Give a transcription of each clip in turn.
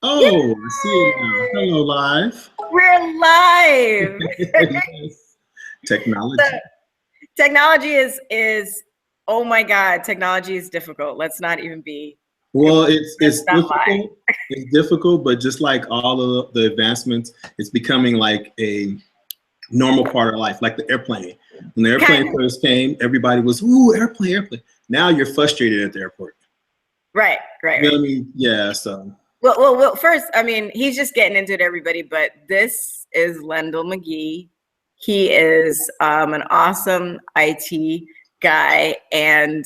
Oh, I see it now. Hello, live. We're live. Yes. So Technology. technology is oh my God, technology is difficult. Let's not even be Well, let's it's not lie. difficult. It's difficult, but just like all of the advancements, it's becoming like a normal part of life, like the airplane. When the Kind airplane first came, everybody was, "Ooh, airplane, airplane." Now you're frustrated at the airport. right, right, You know right. what I mean? Yeah. So. Well, first, I mean, he's just getting into it, everybody, but this is Lendell McGhee. He is an awesome IT guy and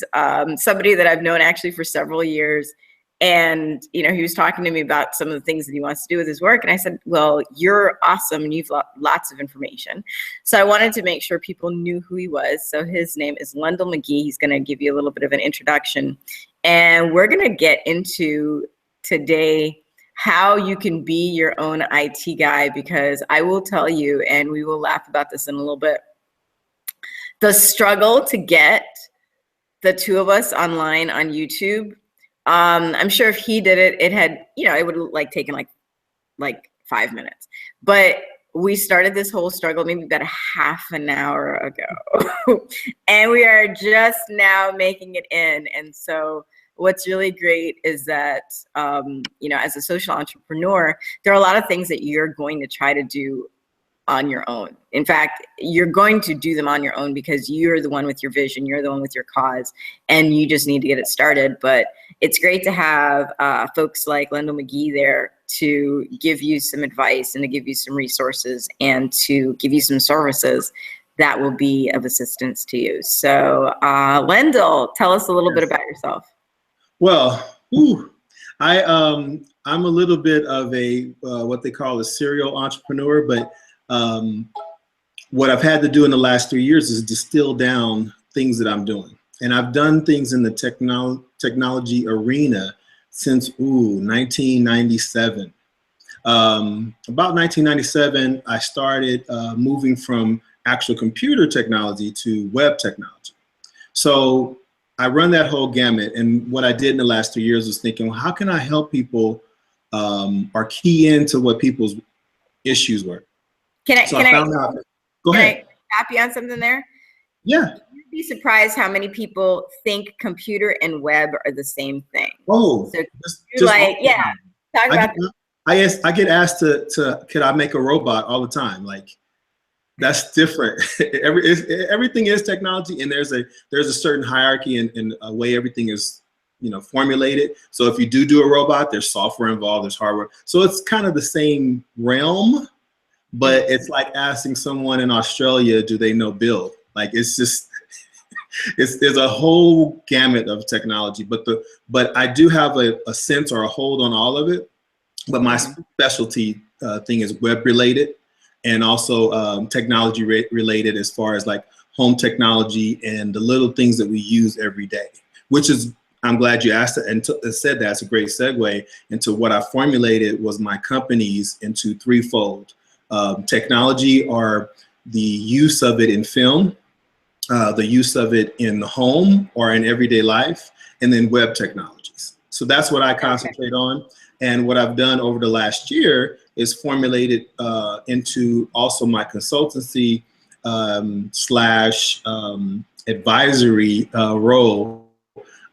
somebody that I've known actually for several years. And, he was talking to me about some of the things that he wants to do with his work. And I said, well, you're awesome and you've got lots of information. So I wanted to make sure people knew who he was. So his name is Lendell McGhee. He's going to give you a little bit of an introduction. And we're going to get into today how you can be your own IT guy, because I will tell you, and we will laugh about this in a little bit, the struggle to get the two of us online on YouTube. I'm sure if he did it, it would like taken like 5 minutes. But we started this whole struggle maybe about a half an hour ago. And we are just now making it in. And so what's really great is that, as a social entrepreneur, there are a lot of things that you're going to try to do on your own. In fact, you're going to do them on your own because you're the one with your vision, you're the one with your cause, and you just need to get it started. But it's great to have folks like Lendell McGhee there to give you some advice and to give you some resources and to give you some services that will be of assistance to you. So Lendell, tell us a little bit about yourself. Well, I'm a little bit of a what they call a serial entrepreneur, but what I've had to do in the last 3 years is distill down things that I'm doing, and I've done things in the technology since 1997. About 1997, I started moving from actual computer technology to web technology. So I run that whole gamut, and what I did in the last 2 years was thinking, well, how can I help people or key into what people's issues were? Can I found out. Go ahead. tap you on something there? Yeah. You'd be surprised how many people think computer and web are the same thing. Oh, so just like, yeah, talk about I get asked to could I make a robot all the time? Like, that's different. Everything is technology, and there's a certain hierarchy and a way everything is formulated. So if you do a robot, there's software involved, there's hardware. So it's kind of the same realm, but it's like asking someone in Australia, do they know build? Like, it's just there's a whole gamut of technology, but I do have a sense or a hold on all of it. But my specialty thing is web related, and also technology related, as far as like home technology and the little things that we use every day, which is, I'm glad you asked it and said that. It's a great segue into what I formulated was my companies into threefold. Technology, or the use of it in film, the use of it in the home or in everyday life, and then web technologies. So that's what I concentrate on. And what I've done over the last year is formulated into also my consultancy / advisory role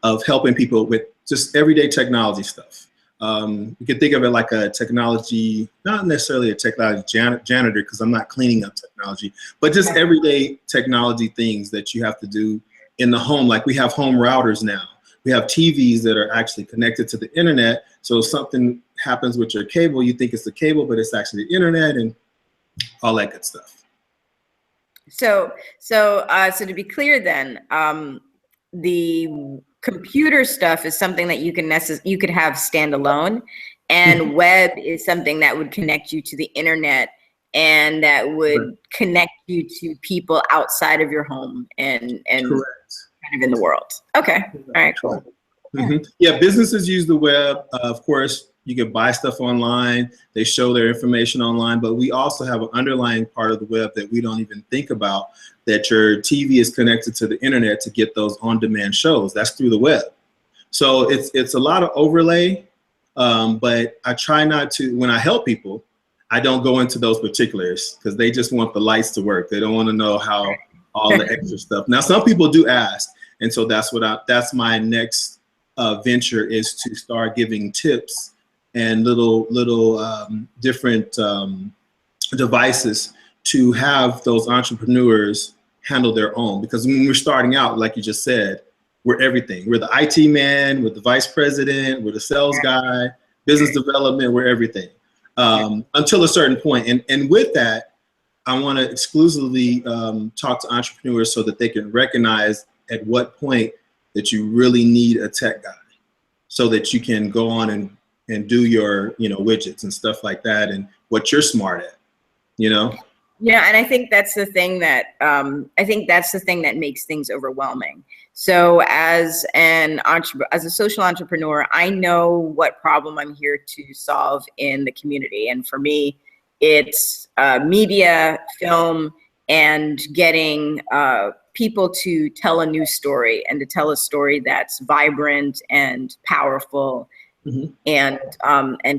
of helping people with just everyday technology stuff. You can think of it like a technology, not necessarily a technology janitor, because I'm not cleaning up technology, but just everyday technology things that you have to do in the home. Like, we have home routers now. We have TVs that are actually connected to the internet. So if something happens with your cable, you think it's the cable, but it's actually the internet and all that good stuff. So to be clear then, the computer stuff is something that you could have standalone, and web is something that would connect you to the internet and that would connect you to people outside of your home and Correct. kind of in the world. Okay. All right, cool. Yeah, businesses use the web. Of course, you can buy stuff online. They show their information online, but we also have an underlying part of the web that we don't even think about, that your TV is connected to the internet to get those on-demand shows. That's through the web. So it's a lot of overlay, But I try not to, when I help people, I don't go into those particulars because they just want the lights to work. They don't want to know how all the extra stuff. Now, some people do ask. And so that's my next venture, is to start giving tips and little different devices to have those entrepreneurs handle their own. Because when we're starting out, like you just said, we're everything. We're the IT man, we're the vice president, we're the sales guy, business development, we're everything. Until a certain point. And with that, I want to exclusively talk to entrepreneurs so that they can recognize at what point that you really need a tech guy, so that you can go on and do your, widgets and stuff like that, and what you're smart at, Yeah, and I think that's the thing that makes things overwhelming. So as a social entrepreneur, I know what problem I'm here to solve in the community. And for me, it's media, film, and getting people to tell a new story, and to tell a story that's vibrant and powerful, and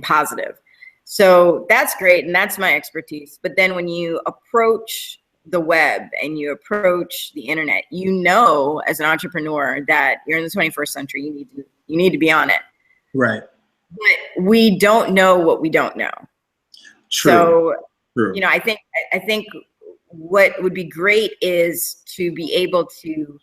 positive. So that's great, and that's my expertise. But then when you approach the web and you approach the internet, as an entrepreneur that you're in the 21st century, you need to be on it. Right. But we don't know what we don't know. True. So, True. I think what would be great is to be able to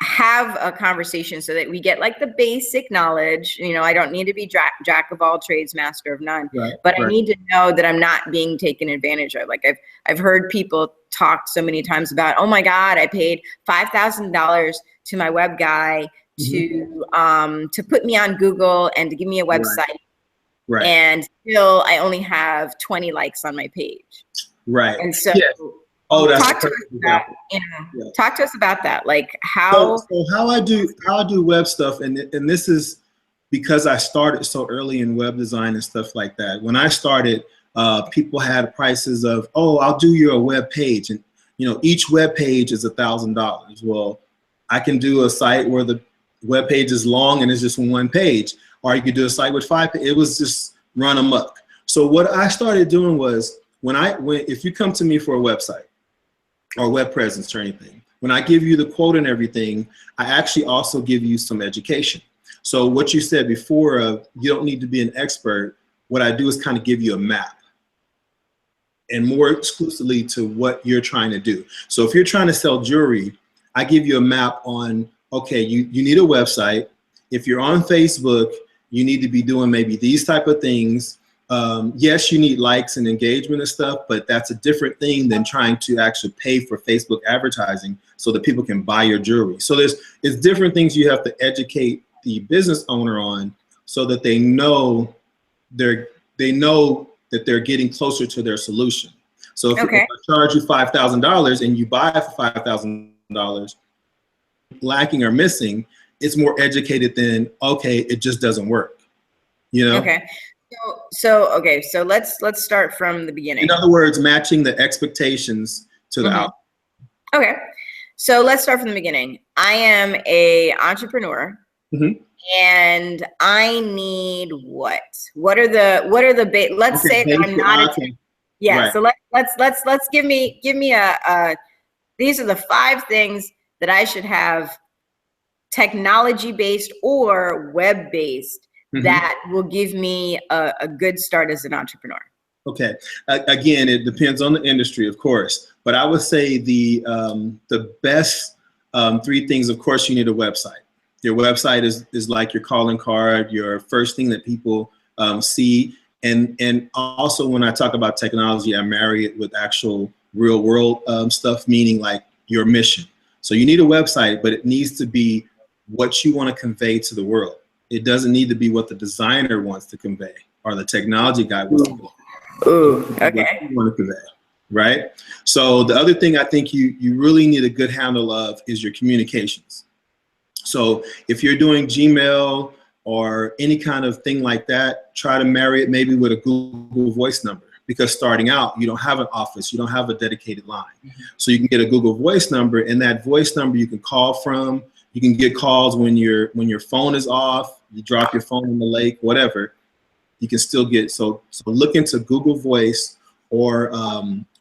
have a conversation so that we get like the basic knowledge. I don't need to be jack of all trades, master of none, but I need to know that I'm not being taken advantage of. Like I've heard people talk so many times about, oh my God, I paid $5,000 to my web guy to put me on Google and to give me a website. Right. And still I only have 20 likes on my page. Right. And so talk to us about that. Like how I do web stuff, and this is because I started so early in web design and stuff like that. When I started, people had prices of, I'll do your web page, and each web page is $1,000. Well, I can do a site where the web page is long and it's just one page, or you could do a site with 5 pages. It was just run amok. So what I started doing was, if you come to me for a website or web presence or anything, when I give you the quote and everything, I actually also give you some education. So what you said before of you don't need to be an expert, what I do is kind of give you a map, and more exclusively to what you're trying to do. So if you're trying to sell jewelry, I give you a map on, okay, you need a website. If you're on Facebook, you need to be doing maybe these type of things. Yes, you need likes and engagement and stuff, but that's a different thing than trying to actually pay for Facebook advertising so that people can buy your jewelry. So it's different things you have to educate the business owner on, so that they know that they're getting closer to their solution. So if I charge you $5,000 and you buy it for $5,000, lacking or missing, it's more educated than, okay, it just doesn't work. Okay. So let's start from the beginning. In other words, matching the expectations to the outcome. Okay. So let's start from the beginning. I am a entrepreneur, and I need what? What are the let's say that I'm not Right. So let's give me a these are the 5 things that I should have, technology based or web based, that will give me a good start as an entrepreneur. Okay. Again, it depends on the industry, of course, but I would say the best 3 things. Of course, you need a website. Your website is like your calling card, your first thing that people see. And also, when I talk about technology, I marry it with actual real world stuff, meaning like your mission. So you need a website, but it needs to be what you want to convey to the world. It doesn't need to be what the designer wants to convey or the technology guy wants to convey. Okay. What you want to convey, right? So the other thing I think you really need a good handle of is your communications. So if you're doing Gmail or any kind of thing like that, try to marry it maybe with a Google Voice number, because starting out, you don't have an office, you don't have a dedicated line. So you can get a Google Voice number, and that voice number you can call from, You can get calls when your phone is off, you drop your phone in the lake, whatever. You can still get, so look into Google Voice or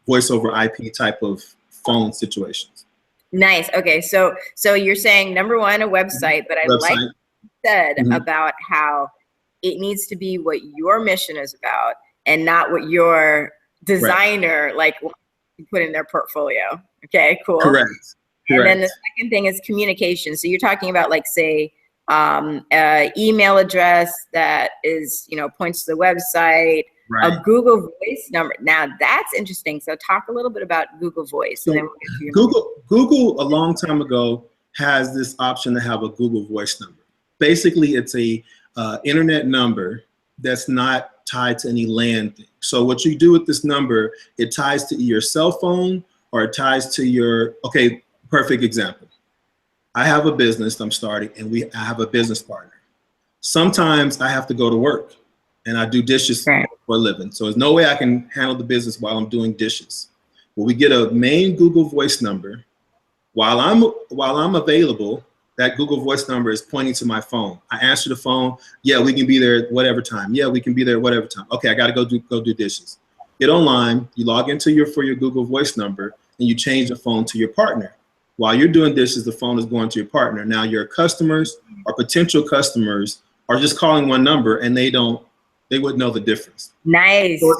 voice over IP type of phone situations. Nice. Okay, so you're saying number one, a website, but I like what you said about how it needs to be what your mission is about and not what your designer like put in their portfolio. Okay, cool. Correct. And then the second thing is communication. So you're talking about like, say, email address that is, you know, points to the website, a Google Voice number. Now that's interesting. So talk a little bit about Google Voice. So and then we'll get to Google a long time ago has this option to have a Google Voice number. Basically, it's a internet number that's not tied to any LAN thing. So what you do with this number, it ties to your cell phone or it ties to your, okay, perfect example. I have a business I'm starting and I have a business partner. Sometimes I have to go to work and I do dishes for a living. So there's no way I can handle the business while I'm doing dishes. Well, we get a main Google Voice number. While I'm available, that Google Voice number is pointing to my phone. I answer the phone. Yeah, we can be there at whatever time. Yeah, we can be there at whatever time. Okay, I got to go do dishes. Get online. You log into your Google Voice number and you change the phone to your partner. While you're doing dishes, the phone is going to your partner. Now your customers or potential customers are just calling one number and they wouldn't know the difference. Nice. So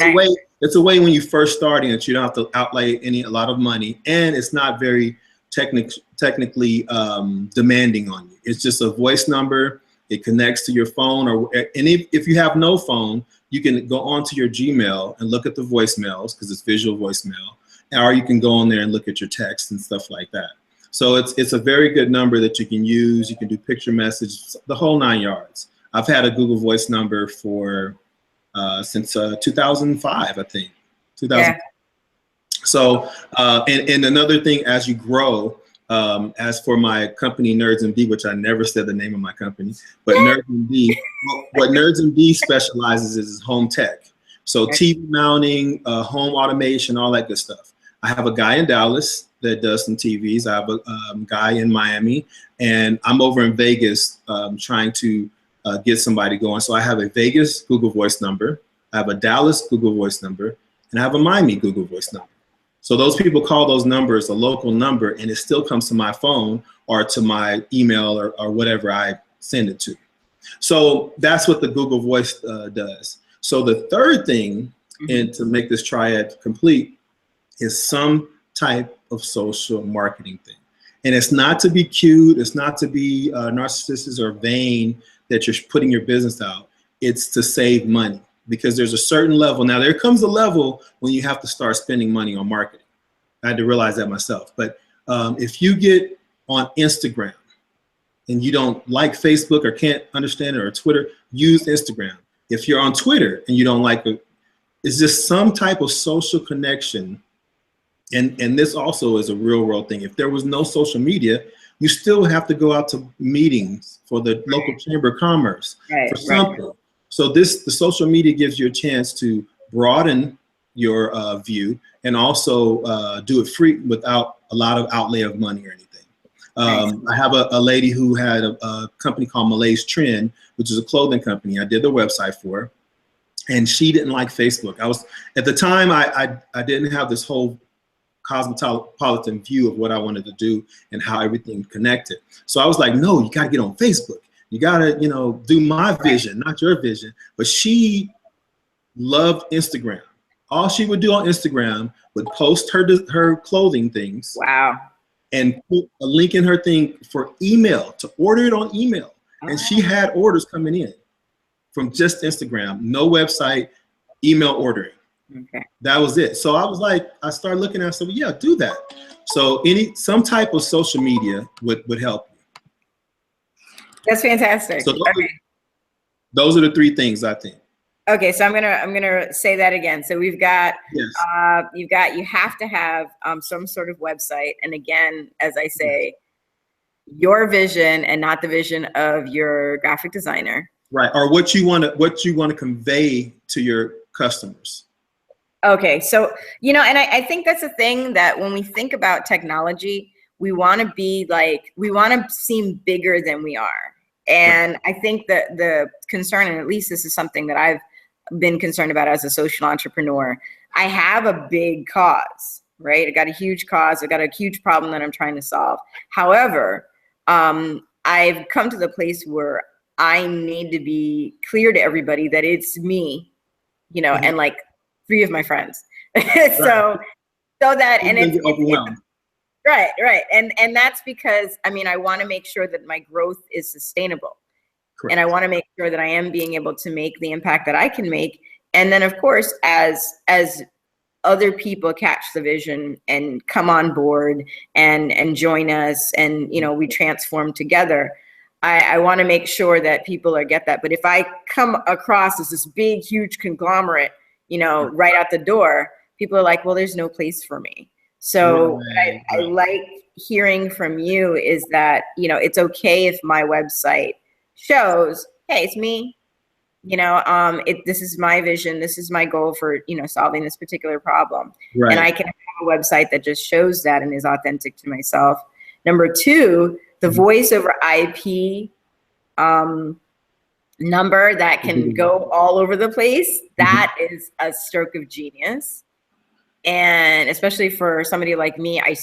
it's a way when you first starting that you don't have to outlay a lot of money, and it's not very technically demanding on you. It's just a voice number. It connects to your phone, and if you have no phone, you can go onto your Gmail and look at the voicemails because it's visual voicemail, or you can go on there and look at your text and stuff like that. So it's a very good number that you can use. You can do picture message, the whole 9 yards. I've had a Google Voice number for since 2005, I think. 2000. Yeah. So and another thing, as you grow, as for my company Nerds MD, which I never said the name of my company, but Nerds MD, what Nerds MD specializes is home tech. So TV mounting, home automation, all that good stuff. I have a guy in Dallas that does some TVs. I have a guy in Miami, and I'm over in Vegas trying to get somebody going. So I have a Vegas Google Voice number, I have a Dallas Google Voice number, and I have a Miami Google Voice number. So those people call those numbers a local number, and it still comes to my phone or to my email or whatever I send it to. So that's what the Google Voice does. So the third thing, and to make this triad complete, is some type of social marketing thing. And it's not to be cute, it's not to be narcissistic or vain that you're putting your business out. It's to save money, because there's a certain level. Now there comes a level when you have to start spending money on marketing. I had to realize that myself. But if you get on Instagram and you don't like Facebook or can't understand it, or Twitter, use Instagram. If you're on Twitter and you don't like it, it's just some type of social connection. And this also is a real world thing. If there was no social media, you still have to go out to meetings for the local chamber of commerce for something. So the social media gives you a chance to broaden your view and also do it free without a lot of outlay of money or anything. I have a lady who had a company called Malay's Trend, which is a clothing company. I did the website for her, and she didn't like Facebook. At the time, I didn't have this whole cosmopolitan view of what I wanted to do and how everything connected. So I was like, no, you gotta get on Facebook. You gotta, do my vision, not your vision. But she loved Instagram. All she would do on Instagram would post her clothing things. Wow. And put a link in her thing for email, to order it on email. And she had orders coming in from just Instagram, no website, email ordering. Okay. That was it. So I was like, I started looking at it, I said, well, yeah, do that. So some type of social media would help you. That's fantastic. So those are the three things I think. Okay, so I'm gonna say that again. So we've got you have to have some sort of website, and again, as I say, your vision and not the vision of your graphic designer. Right, or what you want to convey to your customers. Okay, so and I think that's a thing that when we think about technology, want to be like, we want to seem bigger than we are. And I think that the concern, and at least this is something that I've been concerned about as a social entrepreneur, I have a big cause, right? I got a huge cause. I got a huge problem that I'm trying to solve. However, I've come to the place where I need to be clear to everybody that it's me, you know, and like 3 of my friends. So that, and it's right. And that's because, I mean, I want to make sure that my growth is sustainable. Correct. And I want to make sure that I am being able to make the impact that I can make. And then of course, as other people catch the vision and come on board and join us, and, you know, we transform together, I want to make sure that people get that. But if I come across as this big, huge conglomerate, you know, right out the door, people are like, well, there's no place for me. So I like hearing from you is that, you know, it's okay if my website shows, hey, it's me, you know, this is my vision. This is my goal for, you know, solving this particular problem. Right. And I can have a website that just shows that and is authentic to myself. Number 2, the voice over IP number that can go all over the place. That is a stroke of genius. And especially for somebody like me, I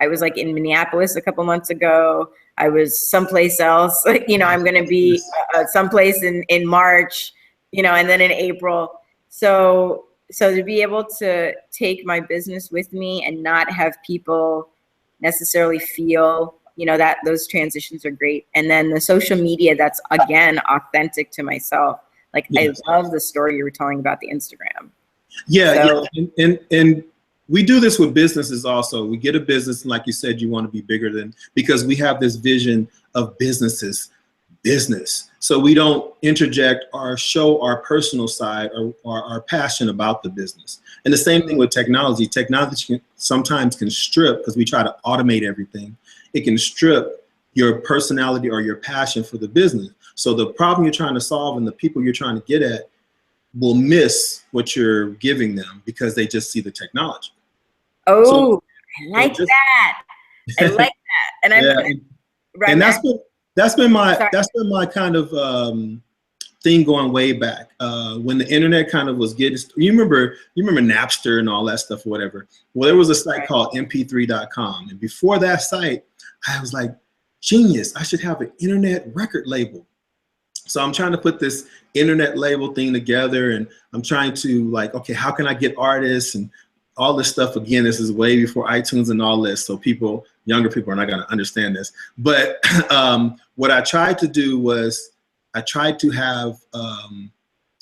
was like in Minneapolis a couple months ago. I was someplace else, you know, I'm going to be someplace in March, you know, and then in April. So to be able to take my business with me and not have people necessarily feel, you know, that those transitions are great. And then the social media, that's again, authentic to myself. Like, yes. I love the story you were telling about the Instagram. Yeah, and we do this with businesses also. We get a business, and like you said, you want to be bigger than, because we have this vision of business. So we don't interject or show our personal side or our passion about the business. And the same thing with technology. Technology sometimes can strip, because we try to automate everything. It can strip your personality or your passion for the business. So the problem you're trying to solve and the people you're trying to get at will miss what you're giving them because they just see the technology. Oh, so, I like that. I like that. And and that's been my kind of thing going way back. When the internet kind of was getting, you remember Napster and all that stuff or whatever. Well, there was a site called mp3.com. And before that site, I was like, genius, I should have an internet record label. So I'm trying to put this internet label thing together, and I'm trying to like, okay, how can I get artists and all this stuff? Again, this is way before iTunes and all this, so younger people are not going to understand this. But what I tried to do was I tried to have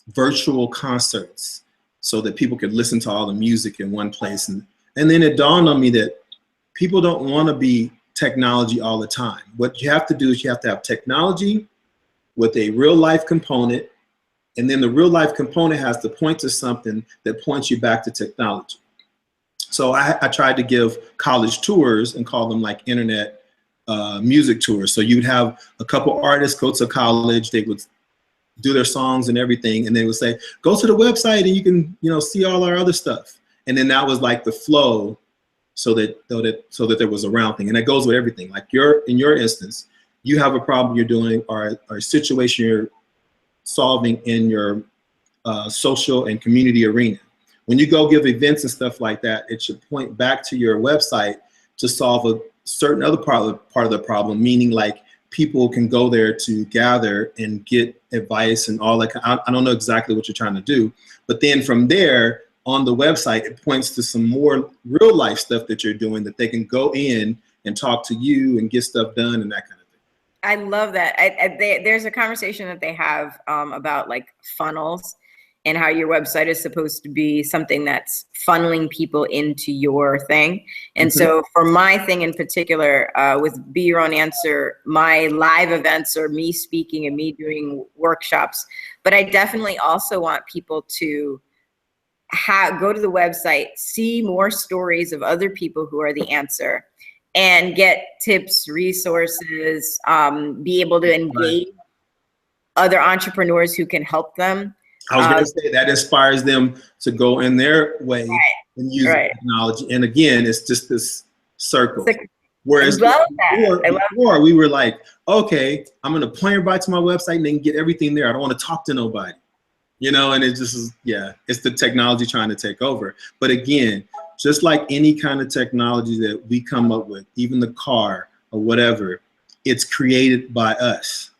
virtual concerts so that people could listen to all the music in one place. And then it dawned on me that people don't want to be technology all the time. What you have to do is you have to have technology with a real life component, and then the real life component has to point to something that points you back to technology. So I tried to give college tours and call them like internet music tours. So you'd have a couple artists go to college, they would do their songs and everything, and they would say, go to the website and you can, you know, see all our other stuff. And then that was like the flow, so that there was a round thing. And that goes with everything. Like in your instance, you have a problem you're doing or a situation you're solving in your social and community arena. When you go give events and stuff like that, it should point back to your website to solve a certain other part of the problem, meaning like people can go there to gather and get advice and all that. I don't know exactly what you're trying to do, but then from there on the website, it points to some more real life stuff that you're doing that they can go in and talk to you and get stuff done and that kind of thing. I love that. There's a conversation that they have about like funnels and how your website is supposed to be something that's funneling people into your thing. And so for my thing in particular, with Be Your Own Answer, my live events are me speaking and me doing workshops. But I definitely also want people to go to the website, see more stories of other people who are the answer, and get tips, resources, be able to engage other entrepreneurs who can help them. I was going to say that inspires them to go in their way and use technology. And again, it's just this circle. Whereas I love that. before we were like, okay, I'm going to point everybody to my website and then get everything there. I don't want to talk to nobody, you know, and it just is, yeah, it's the technology trying to take over. But again, just like any kind of technology that we come up with, even the car or whatever, it's created by us.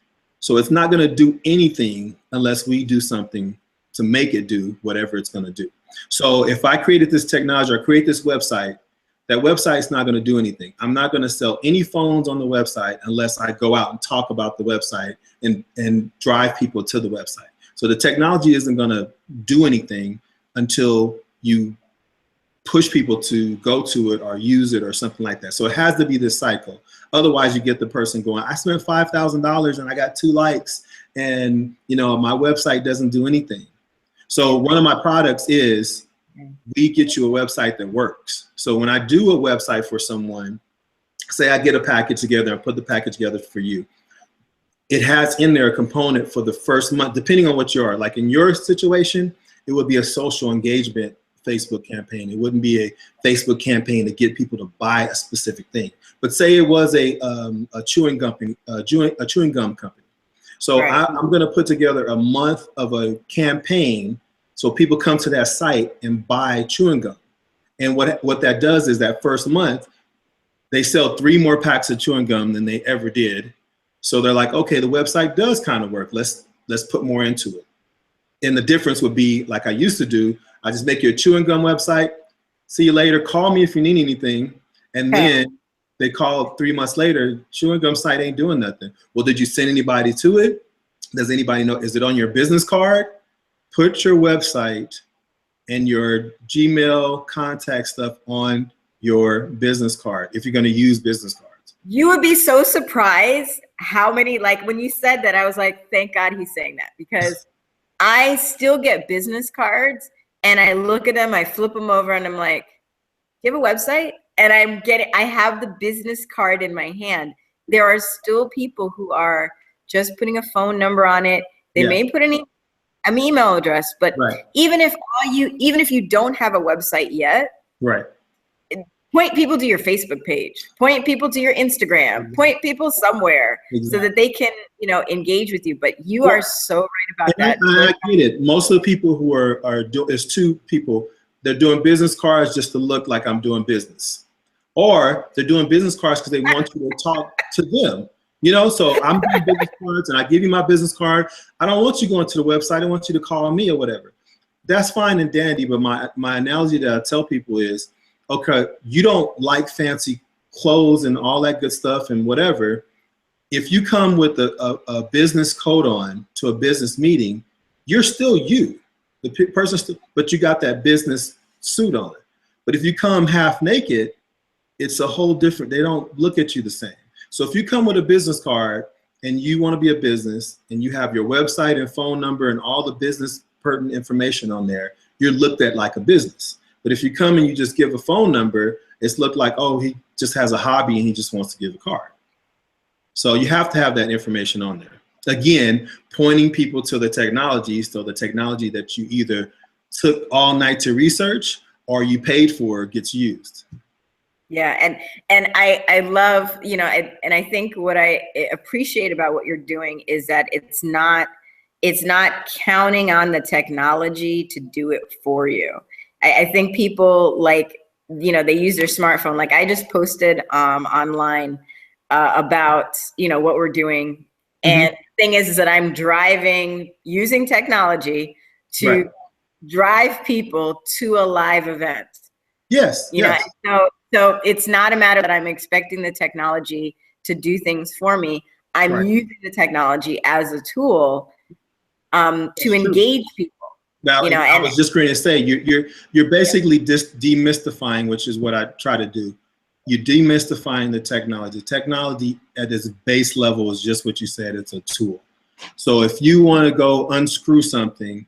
So it's not going to do anything unless we do something to make it do whatever it's going to do. So if I created this technology or create this website, that website's not going to do anything. I'm not going to sell any phones on the website unless I go out and talk about the website and drive people to the website. So the technology isn't going to do anything until you push people to go to it or use it or something like that. So it has to be this cycle. Otherwise, you get the person going, I spent $5,000 and I got 2 likes, and you know my website doesn't do anything. So one of my products is we get you a website that works. So when I do a website for someone, say I get a package together and put the package together for you, it has in there a component for the first month, depending on what you are. Like in your situation, it would be a social engagement Facebook campaign. It wouldn't be a Facebook campaign to get people to buy a specific thing. But say it was a chewing gum company. So right. I'm going to put together a month of a campaign so people come to that site and buy chewing gum. And what that does is that first month, they sell 3 more packs of chewing gum than they ever did. So they're like, okay, the website does kind of work. Let's put more into it. And the difference would be, like I used to do, I just make you a chewing gum website. See you later. Call me if you need anything. And then they call 3 months later, chewing gum site ain't doing nothing. Well, did you send anybody to it? Does anybody know? Is it on your business card? Put your website and your Gmail contact stuff on your business card if you're going to use business cards. You would be so surprised how many, like when you said that, I was like, thank God he's saying that, because I still get business cards and I look at them, I flip them over and I'm like, do you have a website? And I have the business card in my hand. There are still people who are just putting a phone number on it. They may put an email address, but even if you don't have a website yet, point people to your Facebook page, point people to your Instagram, point people somewhere so that they can, you know, engage with you. But you are so right about that. I get it. Most of the people who are doing, it's 2 people. They're doing business cards just to look like I'm doing business, or they're doing business cards because they want you to talk to them. You know, so I'm doing business cards and I give you my business card. I don't want you going to the website. I want you to call me or whatever. That's fine and dandy. But my analogy that I tell people is, okay, you don't like fancy clothes and all that good stuff and whatever. If you come with a business coat on to a business meeting, you're still you, the person, but you got that business suit on. But if you come half naked, it's a whole different, they don't look at you the same. So if you come with a business card and you want to be a business and you have your website and phone number and all the business pertinent information on there, you're looked at like a business. But if you come and you just give a phone number, it's looked like, oh, he just has a hobby and he just wants to give a card. So you have to have that information on there. Again, pointing people to the technology, so the technology that you either took all night to research or you paid for gets used. Yeah, and I love, you know, and I think what I appreciate about what you're doing is that it's not counting on the technology to do it for you. I think people, like, you know, they use their smartphone. Like I just posted online about, you know, what we're doing. And the thing is that I'm using technology to drive people to a live event. Yes. You know, so it's not a matter that I'm expecting the technology to do things for me. I'm using the technology as a tool to engage people. Now, you know, I was just going to say, you're basically just demystifying, which is what I try to do. You're demystifying the technology. Technology at its base level is just what you said. It's a tool. So if you want to go unscrew something,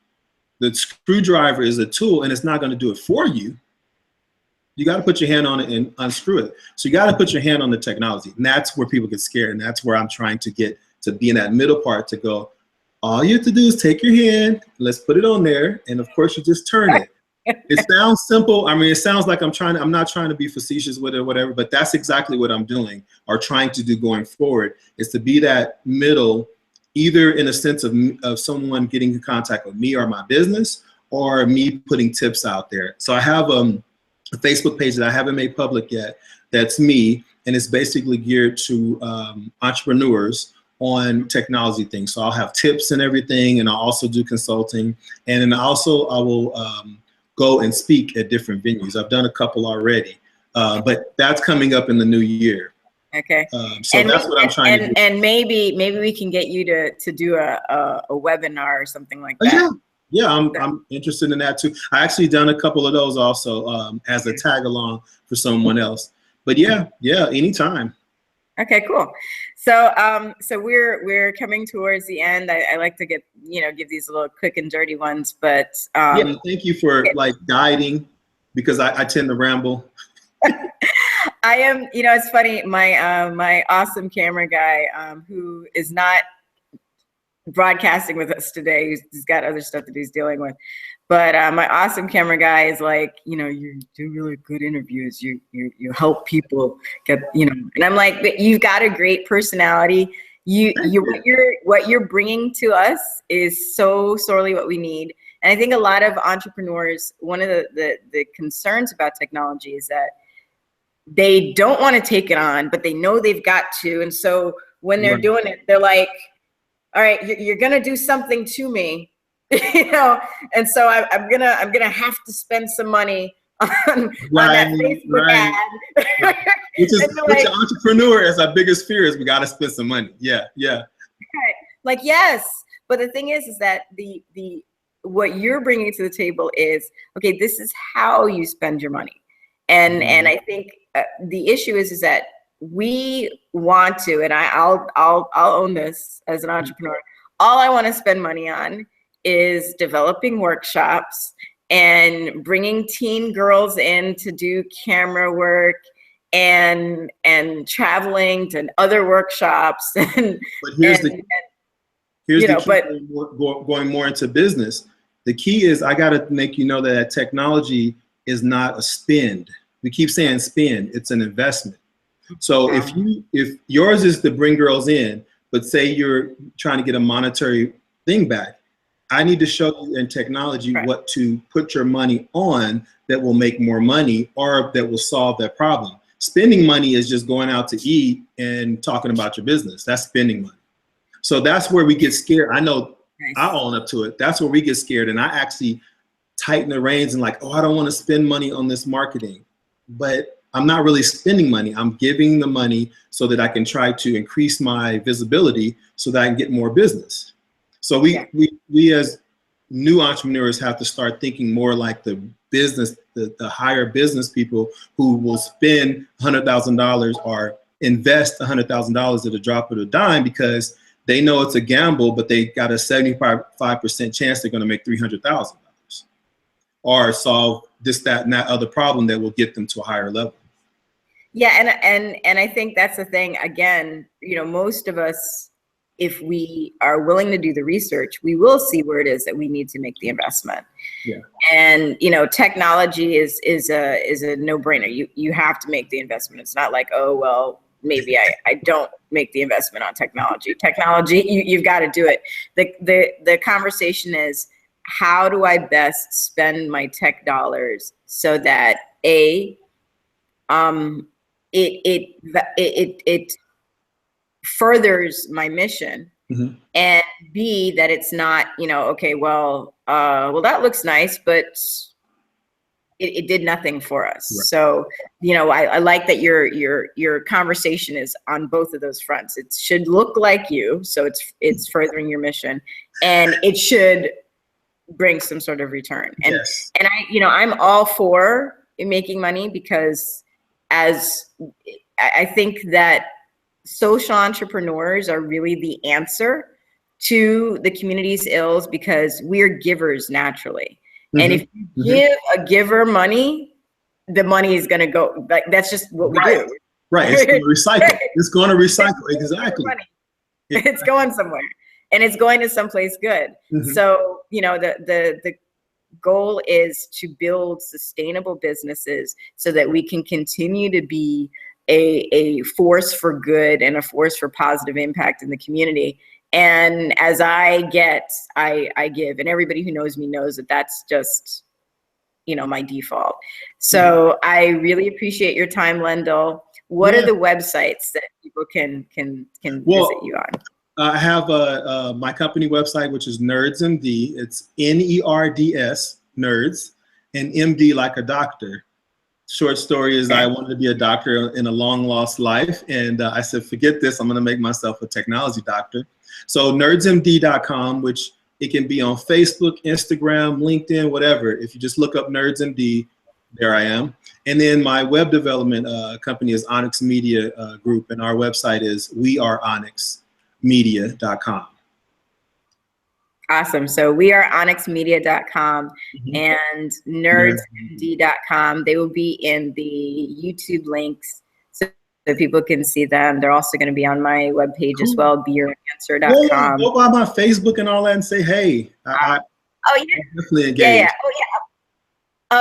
the screwdriver is a tool and it's not going to do it for you. You got to put your hand on it and unscrew it. So you got to put your hand on the technology. And that's where people get scared. And that's where I'm trying to get to be in that middle part to go, all you have to do is take your hand, let's put it on there. And of course you just turn it. It sounds simple. I mean, it sounds like I'm not trying to be facetious with it or whatever, but that's exactly what I'm doing or trying to do going forward, is to be that middle, either in a sense of someone getting in contact with me or my business, or me putting tips out there. So I have a Facebook page that I haven't made public yet. That's me. And it's basically geared to entrepreneurs on technology things. So I'll have tips and everything, and I'll also do consulting. And then also I will go and speak at different venues. I've done a couple already, but that's coming up in the new year. Okay. So that's what I'm trying to do. And maybe we can get you to do a webinar or something like that. Yeah, I'm interested in that too. I actually done a couple of those also as a tag along for someone else. But yeah, anytime. Okay, cool. So so we're coming towards the end. I like to give these little quick and dirty ones, but yeah, thank you for like guiding, because I tend to ramble. I am, it's funny, my awesome camera guy who is not broadcasting with us today, he's got other stuff that he's dealing with, but my awesome camera guy is like, you do really good interviews, you help people get, and I'm like, but you've got a great personality, what you're bringing to us is so sorely what we need. And I think a lot of entrepreneurs, one of the concerns about technology is that they don't want to take it on, but they know they've got to. And so when they're doing it, they're like, all right, you're going to do something to me, and so I'm gonna have to spend some money on that Facebook ad. Which an entrepreneur is our biggest fear, is we got to spend some money. Yeah. Like, yes. But the thing is that what you're bringing to the table is, okay, this is how you spend your money. And I think the issue is that we want to, and I'll own this as an entrepreneur. All I want to spend money on is developing workshops and bringing teen girls in to do camera work and traveling to other workshops. But here's the key, going more into business. The key is I got to make you know that technology is not a spend. We keep saying spend, it's an investment. So if yours is to bring girls in, but say you're trying to get a monetary thing back, I need to show you in technology what to put your money on that will make more money or that will solve that problem. Spending money is just going out to eat and talking about your business. That's spending money. So that's where we get scared. I know I own up to it. That's where we get scared. And I actually tighten the reins and like, I don't want to spend money on this marketing. But I'm not really spending money. I'm giving the money so that I can try to increase my visibility so that I can get more business. So we as new entrepreneurs have to start thinking more like the business, the higher business people who will spend $100,000 or invest $100,000 at a drop of a dime because they know it's a gamble, but they got a 75% chance they're going to make $300,000 or solve this, that, and that other problem that will get them to a higher level. Yeah, and I think that's the thing. Again, most of us, if we are willing to do the research, we will see where it is that we need to make the investment. Yeah. And technology is a no-brainer. You have to make the investment. It's not like, oh well, maybe I don't make the investment on technology. Technology, you've got to do it. The conversation is, how do I best spend my tech dollars so that it furthers my mission, and B, that it's not, okay, well, that looks nice, but it did nothing for us. Right. So, I like that your conversation is on both of those fronts. It should look like you, so it's furthering your mission, and it should bring some sort of return. And yes. And I'm all for making money, because as I think that social entrepreneurs are really the answer to the community's ills, because we're givers naturally. And if you give a giver money, the money is going to go, like, that's just what we do. Right. It's going to recycle. It's going to recycle. Exactly. It's going somewhere, and it's going to someplace good. So, the goal is to build sustainable businesses so that we can continue to be a force for good and a force for positive impact in the community. And as I get, I give, and everybody who knows me knows that that's just, my default. So I really appreciate your time, Lendell. What are the websites that people can visit you on? I have my company website, which is Nerds MD. It's NERDS, Nerds, and MD like a doctor. Short story is I wanted to be a doctor in a long lost life. And I said, forget this, I'm going to make myself a technology doctor. So nerdsmd.com, which it can be on Facebook, Instagram, LinkedIn, whatever. If you just look up Nerds MD, there I am. And then my web development company is Onyx Media Group. And our website is weareonyxmedia.com. Awesome. So we are onyxmedia.com and nerdsmd.com. They will be in the YouTube links so people can see them. They're also going to be on my webpage as well, beyouranswer.com. Go by my Facebook and all that and say, hey. I definitely engage. Yeah. Oh, yeah.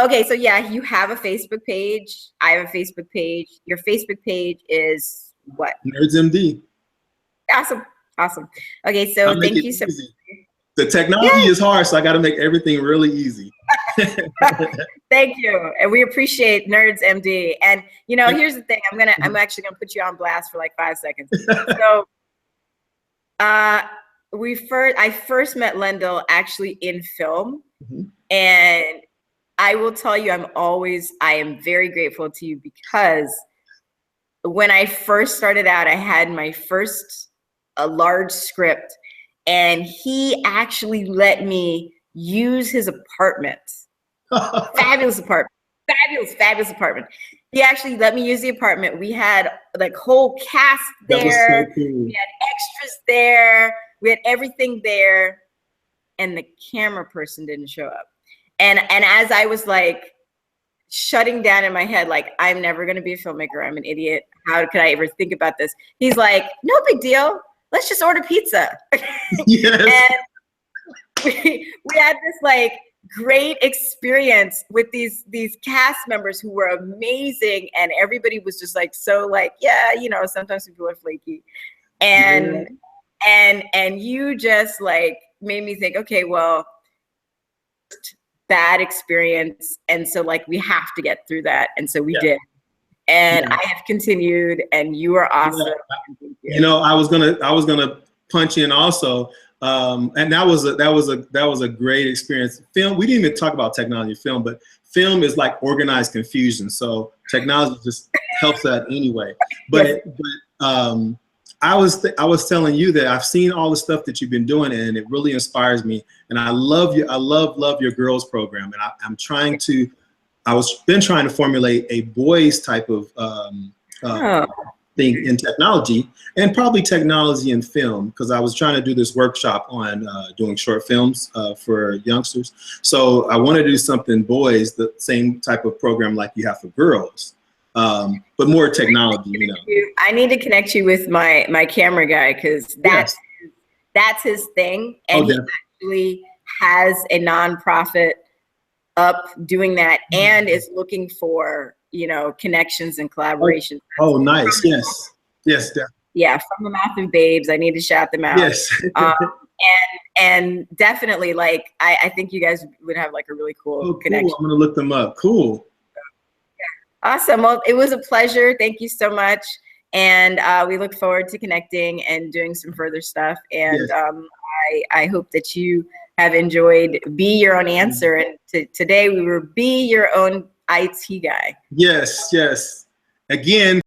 Okay, so yeah, you have a Facebook page. I have a Facebook page. Your Facebook page is what? Nerds MD. Awesome. Okay, so thank you so much. The technology is hard, so I got to make everything really ezy. Thank you, and we appreciate Nerds MD. And here's the thing: I'm actually gonna put you on blast for like 5 seconds. So, I first met Lendell actually in film, and I will tell you, I am very grateful to you because when I first started out, I had my first large script. And he actually let me use his apartment. Fabulous apartment. Fabulous apartment. He actually let me use the apartment. We had like whole cast there. That was so cool. We had extras there. We had everything there. And the camera person didn't show up. And as I was like shutting down in my head, like, I'm never going to be a filmmaker. I'm an idiot. How could I ever think about this? He's like, no big deal. Let's just order pizza. Yes. And we had this like great experience with these cast members who were amazing, and everybody was just like so like, sometimes people are flaky. And you just like made me think, okay, well, bad experience, and so like we have to get through that. And so we did. And I have continued, and you are awesome. I was gonna punch in also, and that was a great experience. Film, we didn't even talk about technology film, but film is like organized confusion. So technology just helps that anyway. But I was telling you that I've seen all the stuff that you've been doing, and it really inspires me. And I love you. I love your girls program, and I'm trying to. Been trying to formulate a boys type of thing in technology, and probably technology in film, because I was trying to do this workshop on doing short films for youngsters. So I want to do something boys, the same type of program like you have for girls, but more technology. I need to connect you with my camera guy, because that's his thing, and he actually has a nonprofit up doing that and is looking for connections and collaborations. Oh, nice. Yes definitely. Yeah, from the mouth of babes, I need to shout them out. Yes. and definitely, like, I think you guys would have like a really cool connection. I'm gonna look them up. Cool. Awesome. Well, it was a pleasure. Thank you so much, and we look forward to connecting and doing some further stuff. And I hope that you have enjoyed Be Your Own Answer. And today we were Be Your Own IT Guy. Yes. Again,